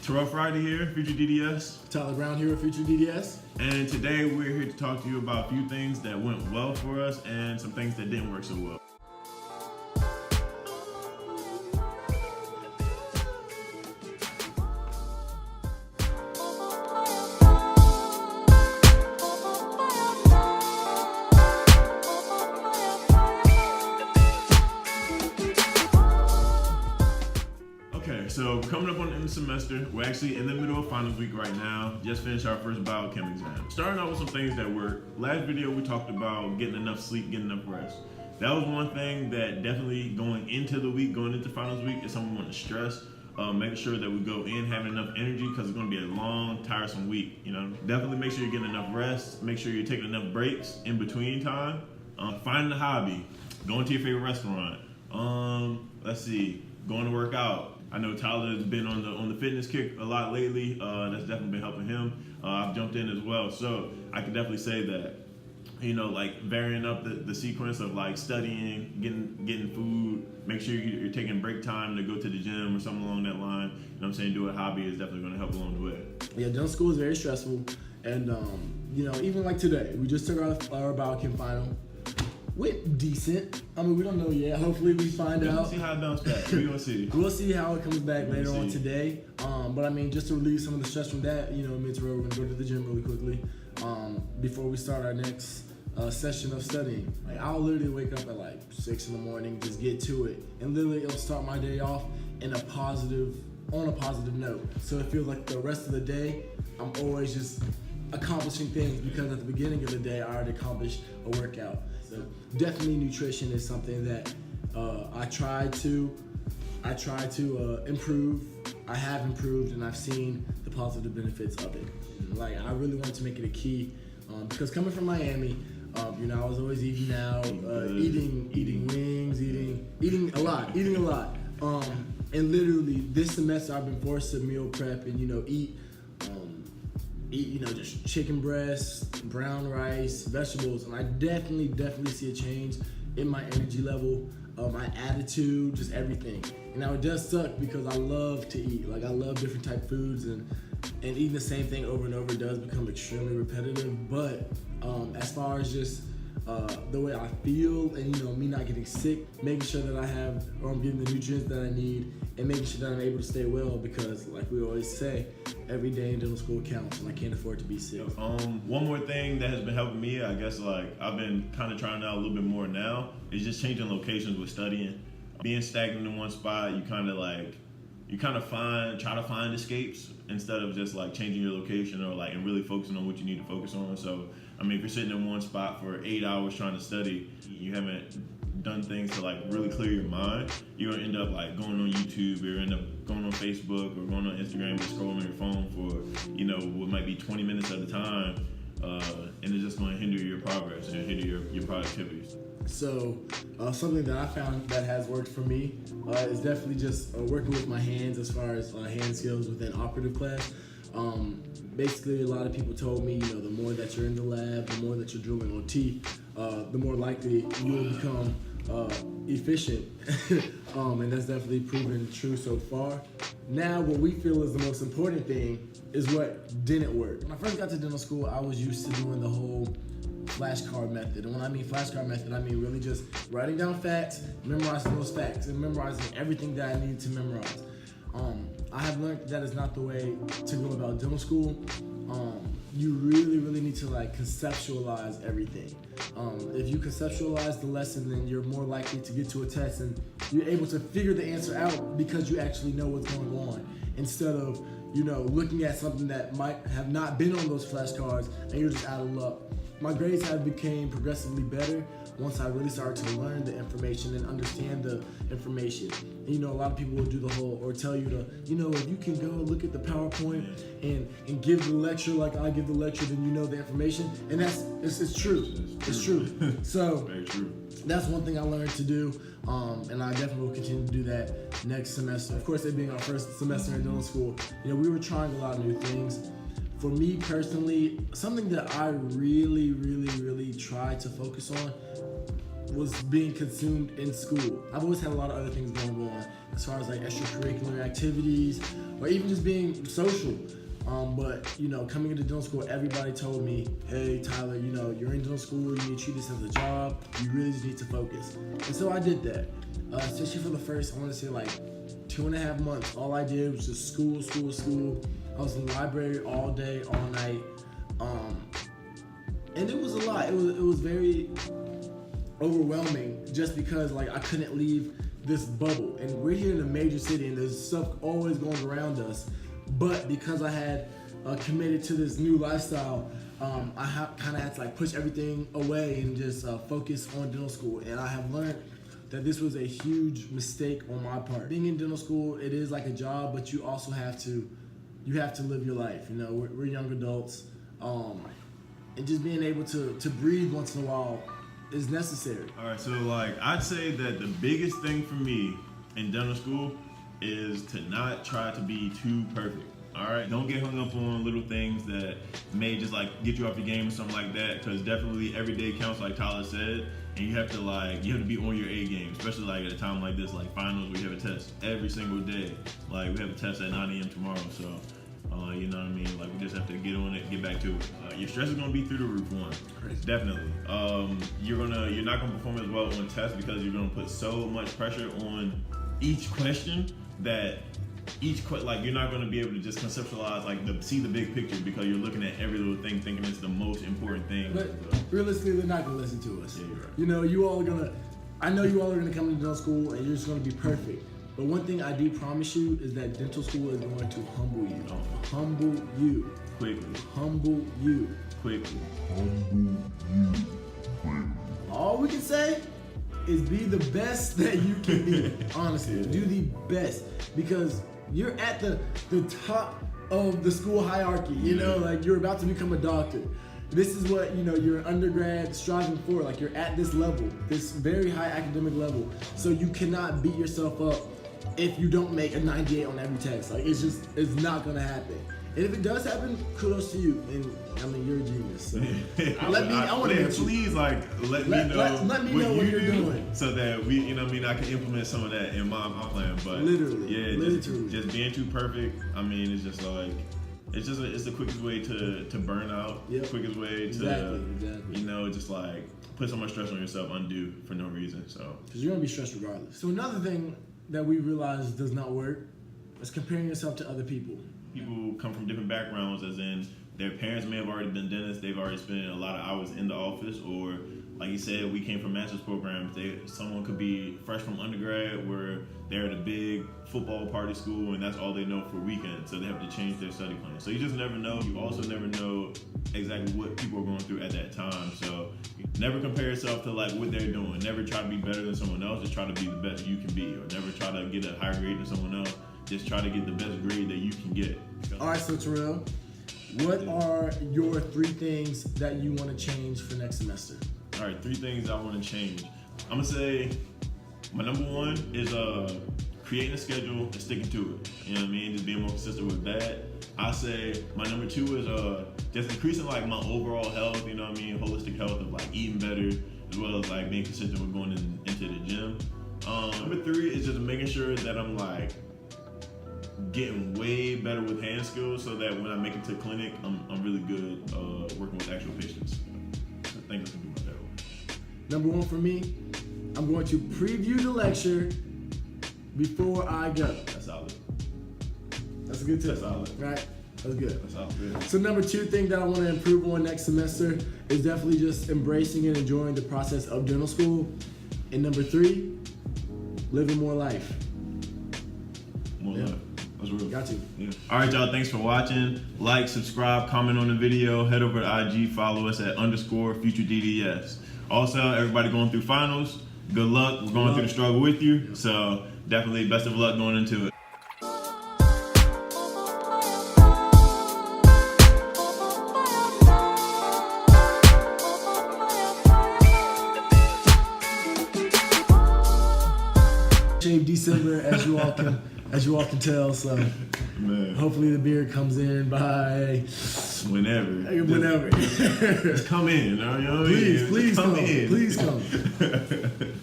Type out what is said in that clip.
Terrell Friday here, FutureDDS. Tyler Brown here at FutureDDS. And today we're here to talk to you about a few things that went well for us and some things that didn't work so well. So coming up on the end of the semester, we're actually in the middle of finals week right now. Just finished our first biochem exam. Starting out with some things that work. Last video we talked about getting enough sleep, getting enough rest. That was one thing that definitely going into the week, going into finals week is something we want to stress. Making sure that we go in having enough energy because it's going to be a long, tiresome week. Definitely make sure you're getting enough rest. Make sure you're taking enough breaks in between time. Finding a hobby. Going to your favorite restaurant. Going to work out. I know Tyler has been on the fitness kick a lot lately. That's definitely been helping him. I've jumped in as well, so I can definitely say that, like varying up the sequence of like studying, getting food, make sure you're taking break time to go to the gym or something along that line. Do a hobby is definitely going to help along the way. Yeah, dental school is very stressful, and even like today, we just took our biochem final. Went decent. We don't know yet. Hopefully we find out. We'll see how it bounces back. We're gonna see. We'll see how it comes back later on today. But just to relieve some of the stress from that, me and Terrell, we're gonna go to the gym really quickly before we start our next session of studying. I'll literally wake up at 6 in the morning, just get to it, and literally it'll start my day off on a positive note. So it feels like the rest of the day, I'm always just accomplishing things because at the beginning of the day, I already accomplished a workout. So definitely nutrition is something that I try to improve. I have improved, and I've seen the positive benefits of it. I really want to make it a key because coming from Miami, I was always eating out, eating wings, eating a lot. And literally this semester I've been forced to meal prep and eat just chicken breasts, brown rice, vegetables, and I definitely see a change in my energy level, my attitude, just everything. And now it does suck because I love to eat. I love different type foods, and eating the same thing over and over does become extremely repetitive. But as far as just the way I feel and me not getting sick, making sure that I'm getting the nutrients that I need, and making sure that I'm able to stay well, because like we always say, every day in dental school counts, and I can't afford to be sick. One more thing that has been helping me, I guess, I've been kind of trying out a little bit more now, is just changing locations with studying. Being stagnant in one spot, you kind of try to find escapes instead of just changing your location or and really focusing on what you need to focus on. So if you're sitting in one spot for 8 hours trying to study, you haven't done things to really clear your mind, you're gonna end up going on YouTube, or end up going on Facebook or going on Instagram and scrolling on your phone for what might be 20 minutes at a time, and it's just going to hinder your progress and hinder your productivity. So something that I found that has worked for me is definitely just working with my hands as far as hand skills within operative class. Basically, a lot of people told me, the more that you're in the lab, the more that you're drilling on teeth, the more likely you will become efficient. And that's definitely proven true so far. Now, what we feel is the most important thing is what didn't work. When I first got to dental school, I was used to doing the whole flashcard method. And when I mean flashcard method, I mean really just writing down facts, memorizing those facts, and memorizing everything that I needed to memorize. I have learned that is not the way to go about dental school. You really need to conceptualize everything. If you conceptualize the lesson, then you're more likely to get to a test and you're able to figure the answer out because you actually know what's going on, instead of looking at something that might have not been on those flashcards and you're just out of luck. My grades have became progressively better once I really started to learn the information and understand the information. And, a lot of people will do the whole, or tell you to, if you can go look at the PowerPoint and give the lecture like I give the lecture, then you know the information. And it's true. It's true. So very true. That's one thing I learned to do, and I definitely will continue to do that next semester. Of course, it being our first semester in dental school, we were trying a lot of new things. For me personally, something that I really try to focus on was being consumed in school. I've always had a lot of other things going on as far as like extracurricular activities or even just being social. But coming into dental school, everybody told me, hey, Tyler, you're in dental school, you need to treat this as a job, you really just need to focus. And so I did that. Especially for the first, I want to say like 2.5 months, all I did was just school. I was in the library all day, all night. And it was a lot. It was very overwhelming just because like I couldn't leave this bubble. And we're here in a major city and there's stuff always going around us. But because I had committed to this new lifestyle, I kind of had to like push everything away and just focus on dental school. And I have learned that this was a huge mistake on my part. Being in dental school, it is like a job, but you also have to live your life. We're young adults, and just being able to breathe once in a while is necessary. All right, so like I'd say that the biggest thing for me in dental school is to not try to be too perfect. All right, don't get hung up on little things that may just like get you off your game or something like that, because definitely every day counts, like Tyler said, and you have to be on your A game, especially like at a time like this, like finals, where you have a test every single day. Like we have a test at 9 a.m. tomorrow, so you know what I mean? Like we just have to get on it, get back to it. Your stress is gonna be through the roof, one. Crazy. Definitely. You're not gonna perform as well on tests because you're gonna put so much pressure on each question that you're not going to be able to just conceptualize see the big picture because you're looking at every little thing thinking it's the most important thing. But realistically, they're not going to listen to us. Yeah, you're right. I know you all are going to come to dental school and you're just going to be perfect. But one thing I do promise you is that dental school is going to humble you. Humble you. Quickly. Humble you. Quickly. All we can say is be the best that you can be. Honestly, do the best, because you're at the top of the school hierarchy. Like you're about to become a doctor. This is what you're an undergrad striving for. Like you're at this level, this very high academic level. So you cannot beat yourself up if you don't make a 98 on every test. Like it's not gonna happen. And if it does happen, kudos to you. And I mean, you're a genius. So I want to please let me know what you're doing, so that I can implement some of that in my plan. But literally, just being too perfect. I mean, it's just like it's the quickest way to burn out. Yep. Quickest way to exactly. Just like put so much stress on yourself undue for no reason. So because you're gonna be stressed regardless. So another thing that we realize does not work is comparing yourself to other people. People come from different backgrounds, as in their parents may have already been dentists, they've already spent a lot of hours in the office, or like you said, we came from master's programs. Someone could be fresh from undergrad where they're at a big football party school and that's all they know for weekends, so they have to change their study plan. So you just never know. You also never know exactly what people are going through at that time. So never compare yourself to like what they're doing. Never try to be better than someone else. Just try to be the best you can be, or never try to get a higher grade than someone else. Just try to get the best grade that you can get. All right, so Terrell, what are your 3 things that you want to change for next semester? All right, 3 things I want to change. I'm gonna say my number 1 is creating a schedule and sticking to it. You know what I mean? Just being more consistent with that. I say my number 2 is just increasing like my overall health. You know what I mean? Holistic health of like eating better, as well as like being consistent with going into the gym. Number 3 is just making sure that I'm like getting way better with hand skills, so that when I make it to clinic, I'm really good working with actual patients. I think that's gonna be my third one. Number 1 for me, I'm going to preview the lecture before I go. That's solid. That's a good tip. That's solid. Right? That's good. That's solid. So number 2 thing that I want to improve on next semester is definitely just embracing and enjoying the process of dental school. And number 3, living more life. More life. That's real. Got to. Yeah. All right, y'all. Thanks for watching. Like, subscribe, comment on the video. Head over to IG. Follow us at _FutureDDS. Also, everybody going through finals, good luck. We're going through the struggle with you. Yeah. So definitely best of luck going into it. December, as you all can as you all can tell. So Man, hopefully the beer comes in by whenever. whenever. Just come in. You know what I mean? Please Just come. in. Please come.